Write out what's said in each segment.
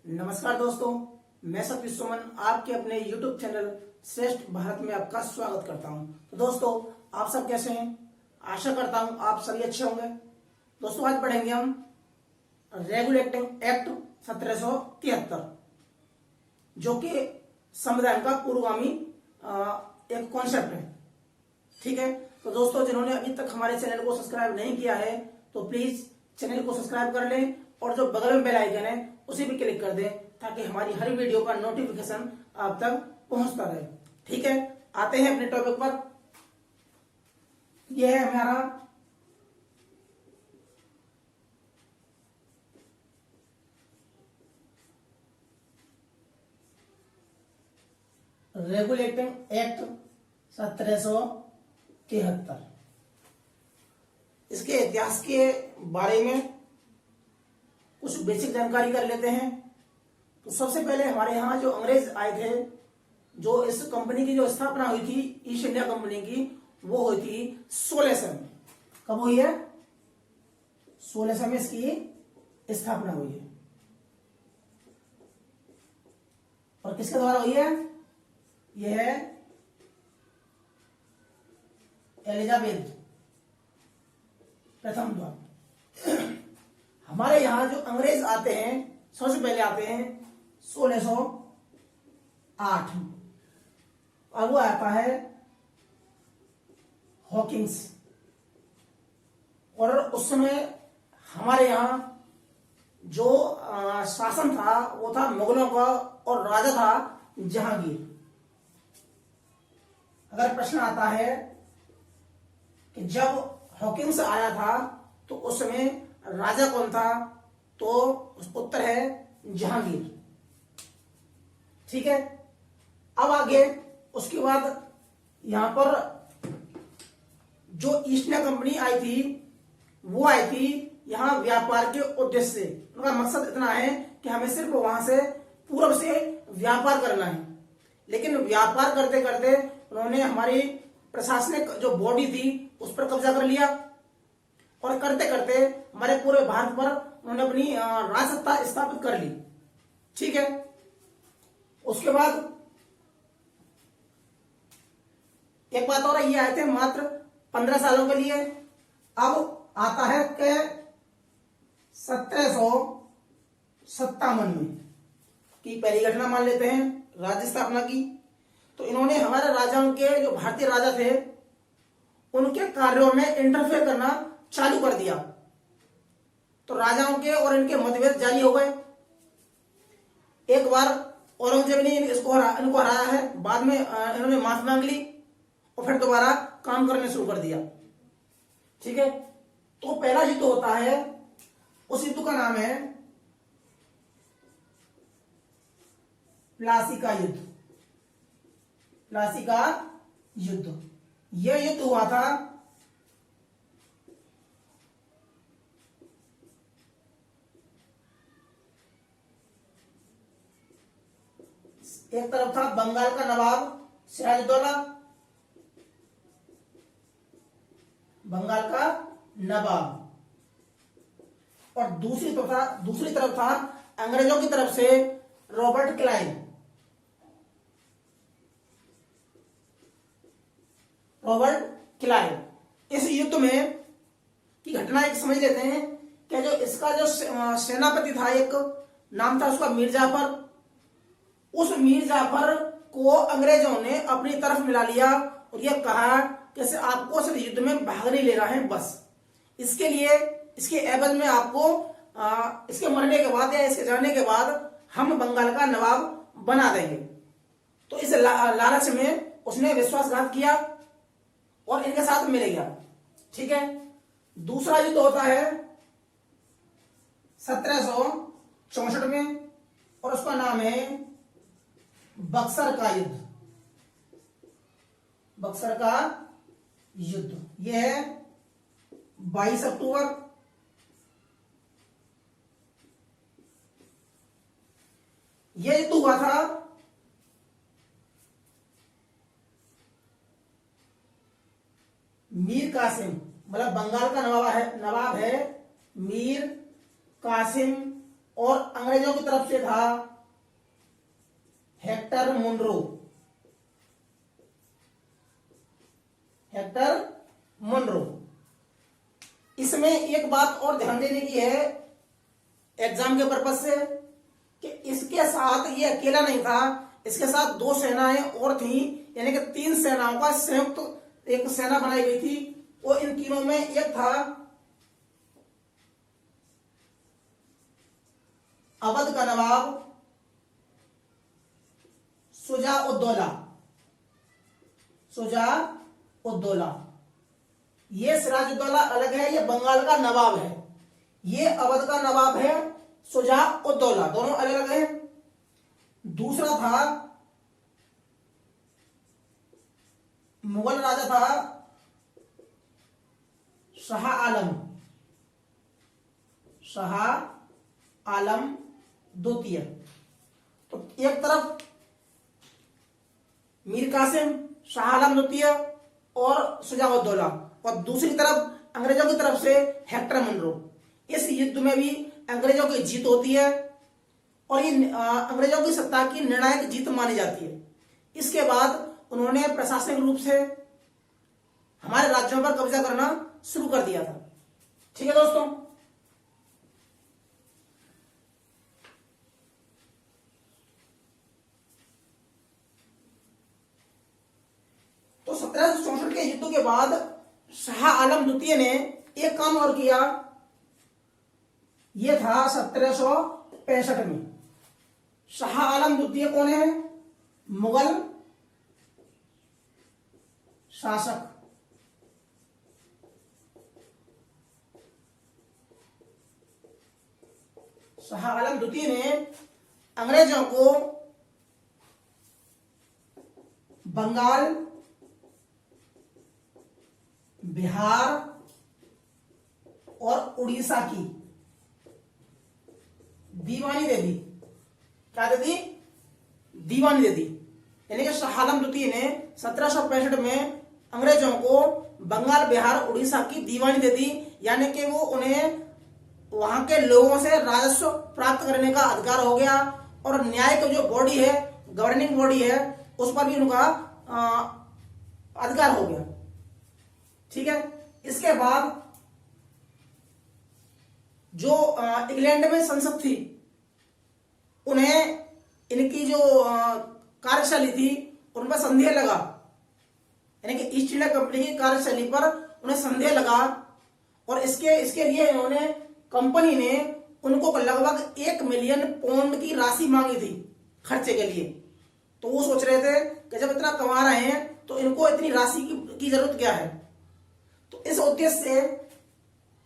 नमस्कार दोस्तों, मैं सतीश सुमन आपके अपने YouTube चैनल श्रेष्ठ भारत में आपका स्वागत करता हूं। तो दोस्तों, आप सब कैसे हैं? आशा करता हूं आप सभी अच्छे होंगे। दोस्तों, आज पढ़ेंगे हम रेगुलेटिंग एक्ट 1773, जो कि संविधान का पूर्वगामी एक कॉन्सेप्ट है। ठीक है, तो दोस्तों, जिन्होंने अभी तक हमारे चैनल को सब्सक्राइब नहीं किया है तो प्लीज चैनल को सब्सक्राइब कर लें और जो बगल में बेल आइकन है उसे भी क्लिक कर दें ताकि हमारी हर वीडियो का नोटिफिकेशन आप तक पहुंचता रहे। ठीक है, आते हैं अपने टॉपिक पर। यह है हमारा रेगुलेटिंग एक्ट 1773। इसके इतिहास के बारे में कुछ बेसिक जानकारी कर लेते हैं। तो सबसे पहले हमारे यहाँ जो अंग्रेज आए थे, जो इस कंपनी की जो स्थापना हुई थी, ईस्ट इंडिया कंपनी की, वो हुई थी 1600 में। कब हुई है? 1600 में इसकी स्थापना हुई है। और किसके द्वारा हुई है? यह है एलिजाबेथ प्रथम द्वारा। हमारे यहां जो अंग्रेज आते हैं, सबसे पहले आते हैं 1608 में। अब वो आता है हॉकिंस। और उस समय हमारे यहां जो शासन था वो था मुगलों का और राजा था जहांगीर। अगर प्रश्न आता है कि जब हॉकिंस आया था तो उस समय राजा कौन था, तो उत्तर है जहांगीर। ठीक है, अब आगे उसके बाद यहां पर जो ईस्ट इंडिया कंपनी आई थी, वो आई थी यहां व्यापार के उद्देश्य से। उनका मकसद इतना है कि हमें सिर्फ वहां से पूर्व से व्यापार करना है। लेकिन व्यापार करते करते उन्होंने हमारी प्रशासनिक जो बॉडी थी उस पर कब्जा कर लिया और करते करते हमारे पूरे भारत पर उन्होंने अपनी राजसत्ता स्थापित कर ली। ठीक है, उसके बाद एक बात और, ये आए थे मात्र 15 सालों के लिए। अब आता है कि 1757 में की पहली घटना मान लेते हैं राज्य स्थापना की। तो इन्होंने हमारे राजाओं के, जो भारतीय राजा थे, उनके कार्यों में इंटरफेयर करना चालू कर दिया। तो राजाओं के और इनके मतभेद जारी हो गए। एक बार औरंगजेब ने इनको हराया है, बाद में इन्होंने माफी मांग ली और फिर दोबारा काम करने शुरू कर दिया। ठीक है, तो पहला युद्ध होता है, उस युद्ध का नाम है प्लासी का युद्ध। प्लासी का युद्ध, यह युद्ध हुआ था एक तरफ था बंगाल का नवाब सिराजुद्दौला, बंगाल का नवाब, और दूसरी तरफ था अंग्रेजों की तरफ से रॉबर्ट क्लाइव। इस युद्ध में की घटना एक समझ लेते हैं कि जो इसका जो सेनापति था, एक नाम था उसका मीर जाफर। उस मीर जाफर को अंग्रेजों ने अपनी तरफ मिला लिया और यह कहा कि आपको सिर्फ युद्ध में भाग नहीं लेना है, बस इसके लिए, इसके एवज में आपको इसके मरने के बाद या इसके जाने के बाद हम बंगाल का नवाब बना देंगे। तो इस लालच में उसने विश्वासघात किया और इनके साथ मिल गया। ठीक है, दूसरा युद्ध होता है 1764 में और उसका नाम है बक्सर का युद्ध। बक्सर का युद्ध, यह है 22 अक्टूबर। यह युद्ध हुआ था मीर कासिम, मतलब बंगाल का नवाब है मीर कासिम और अंग्रेजों की तरफ से था हेक्टर मुनरो। Hector Munro. इसमें एक बात और ध्यान देने की है एग्जाम के पर्पज से कि इसके साथ ये अकेला नहीं था, इसके साथ दो सेनाएं और थी, यानी कि तीन सेनाओं का संयुक्त एक सेना बनाई गई थी। और इन तीनों में एक था अवध का नवाब शुजा उद्दौला। शुजा उद्दौला। ये सिराजुद्दौला अलग है, ये बंगाल का नवाब है। ये अवध का नवाब है शुजा उद्दौला, दोनों अलग अलग हैं। दूसरा था मुगल राजा था शाह आलम। शाह आलम द्वितीय। तो एक तरफ मीर कासिम, शाह आलम द्वितीय और शुजाउद्दौला, और दूसरी तरफ अंग्रेजों की तरफ से हेक्टर मुनरो। इस युद्ध में भी अंग्रेजों की जीत होती है और ये अंग्रेजों की सत्ता की निर्णायक जीत मानी जाती है। इसके बाद उन्होंने प्रशासनिक रूप से हमारे राज्यों पर कब्जा करना शुरू कर दिया था। ठीक है दोस्तों। तो 1764 के युद्ध के बाद शाह आलम द्वितीय ने एक काम और किया। यह था 1765 में। शाह आलम द्वितीय कौन है? मुगल शासक। शाह आलम द्वितीय ने अंग्रेजों को बंगाल, बिहार और उड़ीसा की दीवानी दे दी। क्या दे दी? दीवानी दे दी। यानी कि शाह आलम द्वितीय ने 1765 में अंग्रेजों को बंगाल, बिहार, उड़ीसा की दीवानी दे दी। यानी कि वो उन्हें वहां के लोगों से राजस्व प्राप्त करने का अधिकार हो गया और न्याय की जो बॉडी है, गवर्निंग बॉडी है, उस पर भी उनका अधिकार हो गया। ठीक है। इसके बाद जो इंग्लैंड में संसद थी, उन्हें इनकी जो कार्यशैली थी उन पर संदेह लगा। यानी कि ईस्ट इंडिया कंपनी की कार्यशैली पर उन्हें संदेह लगा और इसके लिए इन्होंने, कंपनी ने उनको लगभग 1 मिलियन पाउंड की राशि मांगी थी खर्चे के लिए। तो वो सोच रहे थे कि जब इतना कमा रहे हैं तो इनको इतनी राशि की जरूरत क्या है। तो इस उद्देश्य से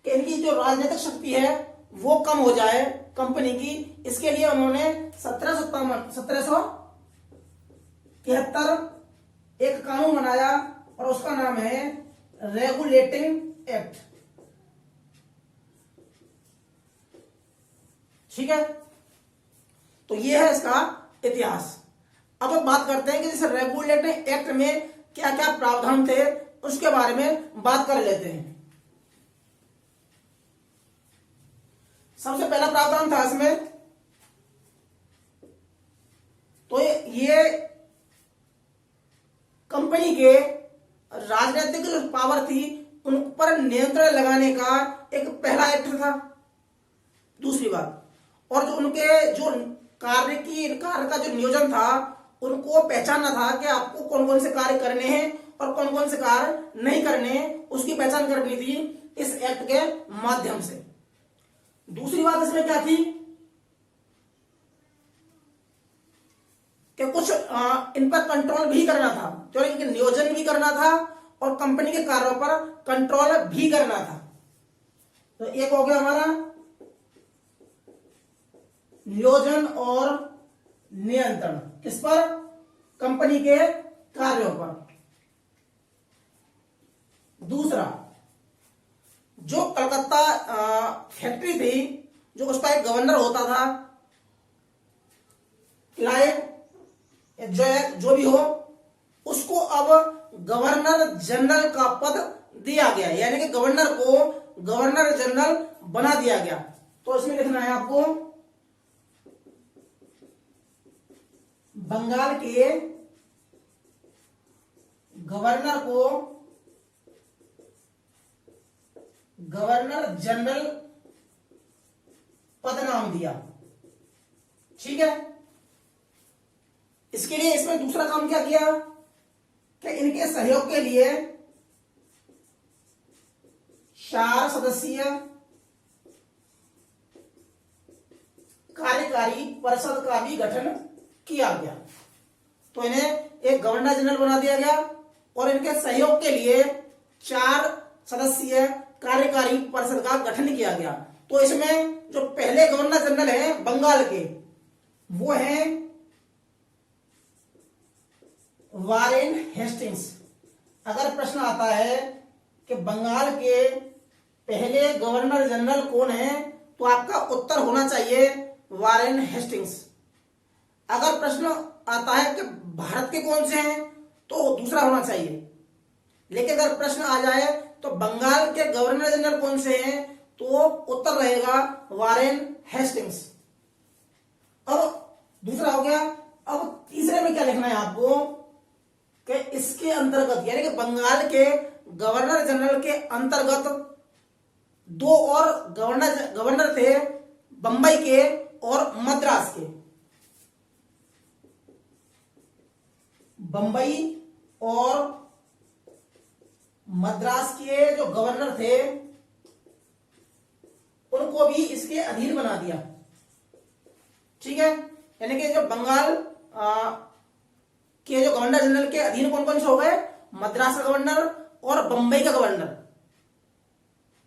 कि इनकी जो राजनीतिक शक्ति है वो कम हो जाए कंपनी की, इसके लिए उन्होंने 1773 एक कानून बनाया और उसका नाम है रेगुलेटिंग एक्ट। ठीक है। तो ये है इसका इतिहास। अब बात करते हैं कि जैसे रेगुलेटिंग एक्ट में क्या क्या प्रावधान थे, उसके बारे में बात कर लेते हैं। सबसे पहला प्रावधान था इसमें, तो ये कंपनी के राजनीतिक जो पावर थी उन पर नियंत्रण लगाने का एक पहला एक्ट था। दूसरी बात, और जो उनके जो कार्य का जो नियोजन था, उनको पहचानना था कि आपको कौन कौन से कार्य करने हैं और कौन कौन से कार्य नहीं करने हैं, उसकी पहचान करनी थी इस एक्ट के माध्यम से। दूसरी बात इसमें क्या थी कि कुछ इन पर कंट्रोल भी करना था, तो इनके नियोजन भी करना था और कंपनी के कार्यों पर कंट्रोल भी करना था। तो एक हो गया हमारा नियोजन और नियंत्रण, किस पर? कंपनी के कार्यों पर। दूसरा, जो कलकत्ता फैक्ट्री थी, जो उसका एक गवर्नर होता था, क्लाइव जो भी हो, उसको अब गवर्नर जनरल का पद दिया गया। यानी कि गवर्नर को गवर्नर जनरल बना दिया गया। तो इसमें लिखना है आपको बंगाल के गवर्नर को गवर्नर जनरल पद नाम दिया। ठीक है, इसके लिए इसमें दूसरा काम क्या किया कि इनके सहयोग के लिए 4 सदस्यीय कार्यकारी परिषद का भी गठन किया गया। तो इन्हें एक गवर्नर जनरल बना दिया गया और इनके सहयोग के लिए 4 सदस्यीय कार्यकारी परिषद का गठन किया गया। तो इसमें जो पहले गवर्नर जनरल हैं बंगाल के, वो हैं वारेन हेस्टिंग्स। अगर प्रश्न आता है कि बंगाल के पहले गवर्नर जनरल कौन है, तो आपका उत्तर होना चाहिए वारेन हेस्टिंग्स। अगर प्रश्न आता है कि भारत के कौन से हैं, तो दूसरा होना चाहिए। लेकिन अगर प्रश्न आ जाए तो बंगाल के गवर्नर जनरल कौन से हैं, तो उत्तर रहेगा वारेन हेस्टिंग्स। अब दूसरा हो गया। अब तीसरे में क्या लिखना है आपको कि इसके अंतर्गत, यानी कि बंगाल के गवर्नर जनरल के अंतर्गत 2 और गवर्नर थे, बंबई के और मद्रास के। बंबई और मद्रास के जो गवर्नर थे उनको भी इसके अधीन बना दिया। ठीक है, यानी कि जो बंगाल के जो गवर्नर जनरल के अधीन कौन कौन से हो गए, मद्रास का गवर्नर और बंबई का गवर्नर।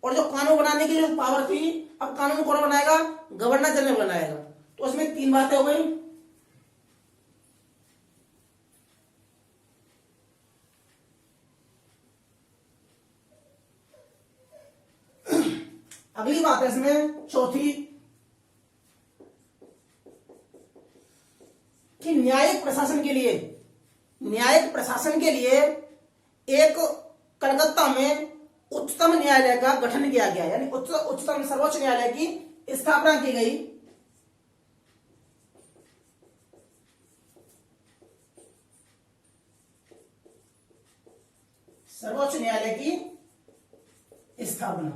और जो कानून बनाने की जो पावर थी, अब कानून कौन बनाएगा, गवर्नर जनरल बनाएगा। तो उसमें 3 बातें हो गई। अगली बात है इसमें चौथी कि न्यायिक प्रशासन के लिए एक कलकत्ता में उच्चतम न्यायालय का गठन किया गया, यानी उच्चतम सर्वोच्च न्यायालय की स्थापना की गई। सर्वोच्च न्यायालय की स्थापना।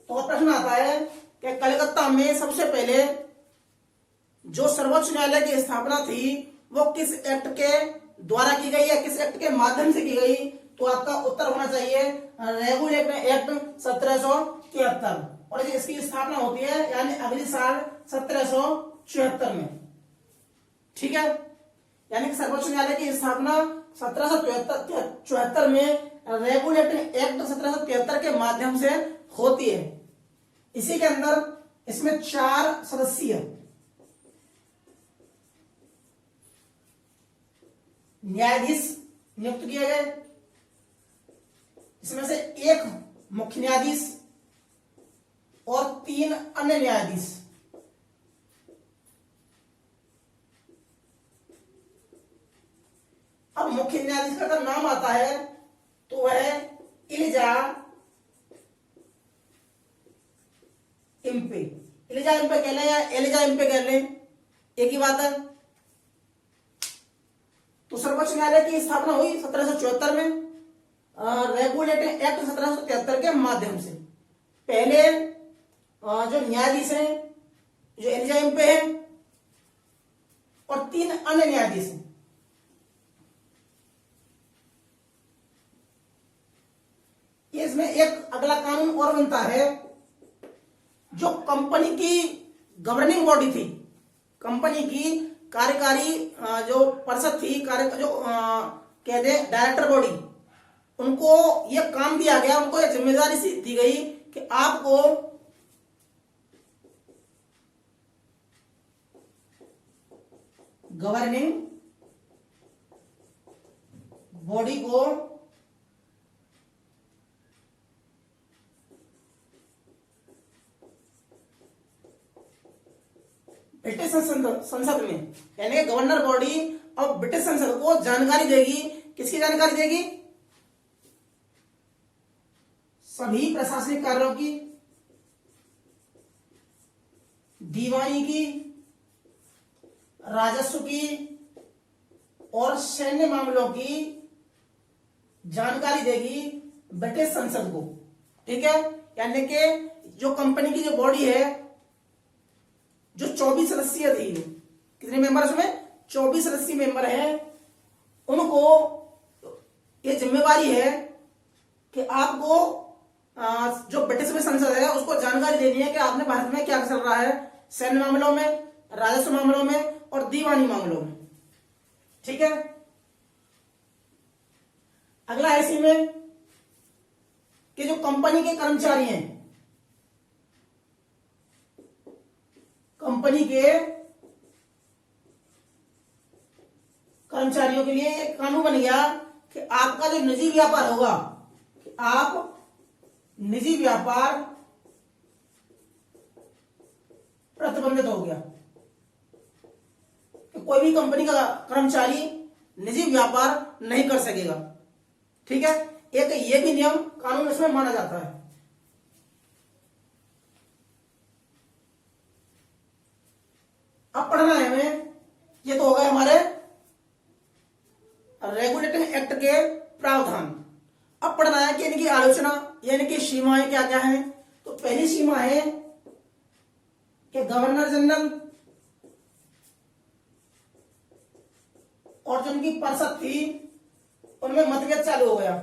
तो प्रश्न आता है कि कलकत्ता में सबसे पहले जो सर्वोच्च न्यायालय की स्थापना थी वो किस एक्ट के द्वारा की गई है, किस एक्ट के माध्यम से की गई? तो आपका उत्तर होना चाहिए रेगुलेशन एक्ट 1773। और इसकी स्थापना होती है यानी अगले साल 1774 में। ठीक है, यानी कि सर्वोच्च न्यायालय की स्थापना 1774 में रेगुलेटिंग एक्ट 1773 के माध्यम से होती है। इसी के अंदर इसमें 4 सदस्यीय न्यायाधीश नियुक्त किए गए। इसमें से 1 मुख्य न्यायाधीश और 3 अन्य न्यायाधीश। अब मुख्य न्यायाधीश का अगर नाम आता है तो वह इलिजा इम्पे कह लें या एलिजा इम्पे कह लें, एक ही बात है। तो सर्वोच्च न्यायालय की स्थापना हुई 1774 में रेगुलेटिंग एक्ट 1773 के माध्यम से। पहले जो न्यायाधीश हैं जो एलिजा इम्पे है और 3 अन्य न्यायाधीश हैं। इसमें एक अगला कानून और बनता है, जो कंपनी की गवर्निंग बॉडी थी, कंपनी की कार्यकारी जो परिषद थी, जो कहते हैं डायरेक्टर बॉडी, उनको यह काम दिया गया, उनको यह जिम्मेदारी दी गई कि आपको गवर्निंग बॉडी को ब्रिटिश संसद में, यानी गवर्नर बॉडी अब ब्रिटिश संसद को जानकारी देगी। किसकी जानकारी देगी? सभी प्रशासनिक कार्यों की, दीवानी की, राजस्व की और सैन्य मामलों की जानकारी देगी ब्रिटिश संसद को। ठीक है, यानी कि जो कंपनी की जो बॉडी है, जो 24 सदस्यीय थी, कितने मेंबर उसमें 24 सदस्यीय मेंबर हैं, उनको ये जिम्मेवारी है कि आपको जो ब्रिटिश में संसद है उसको जानकारी देनी है कि आपने भारत में क्या चल रहा है सैन्य मामलों में, राजस्व मामलों में और दीवानी मामलों में। ठीक है, अगला है इसी में कि जो कंपनी के कर्मचारी हैं, कंपनी के कर्मचारियों के लिए एक कानून बन गया कि आपका जो निजी व्यापार होगा, कि आप निजी व्यापार प्रतिबंधित हो गया, कि कोई भी कंपनी का कर्मचारी निजी व्यापार नहीं कर सकेगा। ठीक है, एक ये भी नियम कानून इसमें माना जाता है। अब पढ़ना है हमें, ये तो हो गए हमारे रेगुलेटिंग एक्ट के प्रावधान। अब पढ़ना है कि इनकी आलोचना यानी कि सीमाएं क्या क्या हैं। तो पहली सीमा है कि गवर्नर जनरल और जो उनकी परिषद थी उनमें मतभेद चालू हो गया,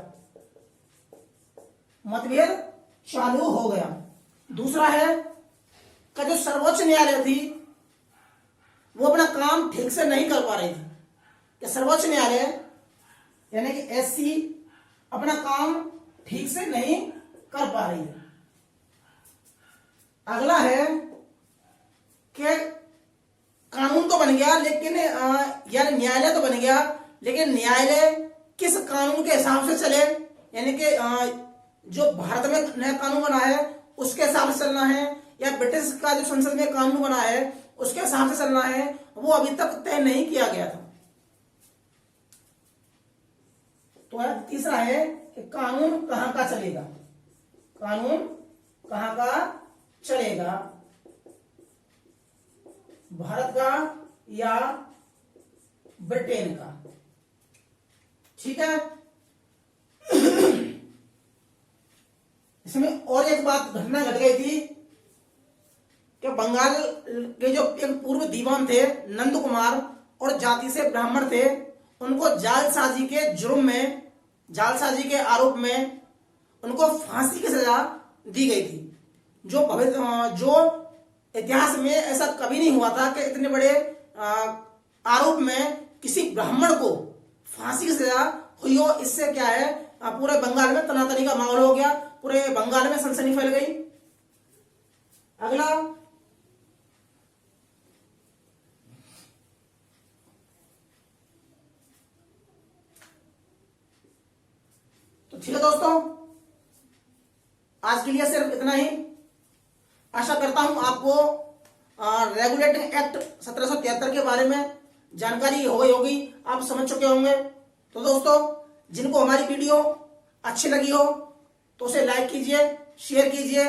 मतभेद चालू हो गया। दूसरा है कि जो सर्वोच्च न्यायालय थी वो अपना काम ठीक से नहीं कर पा रही थी, कि सर्वोच्च न्यायालय यानी कि एससी अपना काम ठीक से नहीं कर पा रही है। अगला है कि कानून तो बन गया लेकिन यानी न्यायालय तो बन गया, लेकिन न्यायालय किस कानून के हिसाब से चले, यानी कि जो भारत में नया कानून बना है उसके हिसाब से चलना है या ब्रिटिश का जो संसद में कानून बना है उसके हिसाब से चलना है, वो अभी तक तय नहीं किया गया था। तो तीसरा है कि कानून कहां का चलेगा, कानून कहां का चलेगा, भारत का या ब्रिटेन का। ठीक है, इसमें और एक बात घटना घट गई थी कि बंगाल के जो एक पूर्व दीवान थे नंद कुमार और जाति से ब्राह्मण थे, उनको जालसाजी के जुर्म में, जालसाजी के आरोप में उनको फांसी की सजा दी गई थी। जो इतिहास में ऐसा कभी नहीं हुआ था कि इतने बड़े आरोप में किसी ब्राह्मण को फांसी की सजा हुई हो। इससे क्या है, पूरे बंगाल में तनातनी का माहौल हो गया, पूरे बंगाल में सनसनी फैल गई। अगला तो ठीक है दोस्तों, आज के लिए सिर्फ इतना ही। आशा करता हूं आपको रेगुलेटिंग एक्ट 1773 के बारे में जानकारी हो गई होगी, आप समझ चुके होंगे। तो दोस्तों, जिनको हमारी वीडियो अच्छी लगी हो तो उसे लाइक कीजिए, शेयर कीजिए।